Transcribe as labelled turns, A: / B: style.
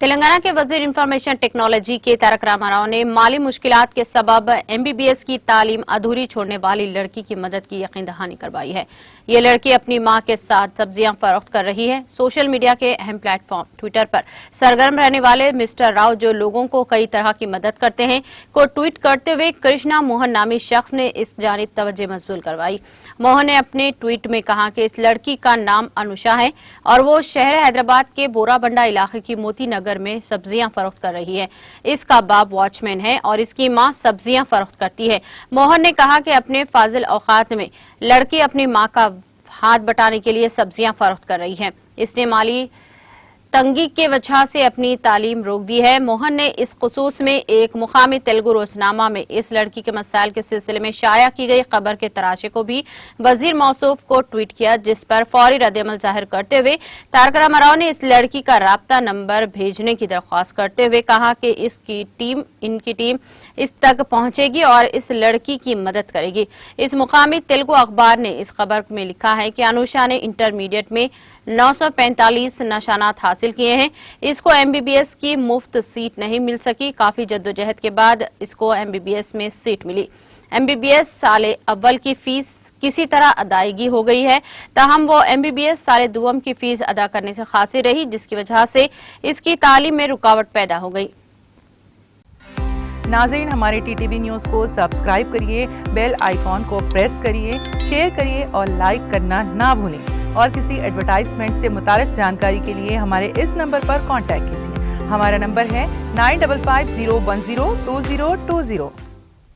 A: तेलंगाना के वजीर information technology के तारक रामाराव ने माली मुश्किलात के सबब एमबीबीएस की तालीम अधूरी छोड़ने वाली लड़की की मदद की यकीन दहानी करवाई है। ये लड़की अपनी मां के साथ सब्जियां फरोख्त कर रही है। सोशल मीडिया के अहम प्लेटफॉर्म ट्विटर पर सरगर्म रहने वाले मिस्टर राव, जो लोगों को कई तरह की मदद करते हैं, को ट्वीट करते हुए कृष्णा मोहन नामी शख्स ने इस जानिब तवज्जो मजबूल करवाई। मोहन ने अपने ट्वीट में कहा कि इस लड़की का नाम अनुषा है और वो शहर हैदराबाद के बोराबंडा इलाके की मोती नगर में सब्जियां फरोख्त कर रही है। इसका बाप वॉचमैन है और इसकी मां सब्जियां फरोख्त करती है। मोहन ने कहा कि अपने फाजिल औकात में लड़की अपनी मां का हाथ बटाने के लिए सब्जियां फरोख्त कर रही है। इसने माली तंगी के वजह से अपनी तालीम रोक दी है। मोहन ने इस खुसूस में एक मुकामी तेलुगु रोजनामा में इस लड़की के मसाइल के सिलसिले में शाया की गई खबर के तराशे को भी वजीर मौसूफ को ट्वीट किया, जिस पर फौरी रद्दअमल जाहिर करते हुए तारक रामाराव ने इस लड़की का राब्ता नंबर भेजने की दरख्वास्त करते हुए कहा कि इनकी टीम इस तक पहुंचेगी और इस लड़की की मदद करेगी। इस मुकामी तेलुगु अखबार ने इस खबर में लिखा है कि अनुषा ने इंटरमीडिएट में 945 नशानात हासिल किए हैं। इसको एमबीबीएस की मुफ्त सीट नहीं मिल सकी। काफी जद्दोजहद के बाद इसको एमबीबीएस में सीट मिली। एमबीबीएस साले अव्वल की फीस किसी तरह अदायगी हो गई है, ताहम वो एमबीबीएस साले दुवम की फीस अदा करने से खासी रही, जिसकी वजह से इसकी तालीम में रुकावट पैदा हो गई।
B: नाज़रीन, हमारे टीटीवी न्यूज़ को सब्सक्राइब करिए, बेल आइकॉन को प्रेस करिए, शेयर करिए और लाइक करना ना भूलें। और किसी एडवर्टाइजमेंट से मुताल्लिक़ जानकारी के लिए हमारे इस नंबर पर कांटेक्ट कीजिए। हमारा नंबर है 9550102020।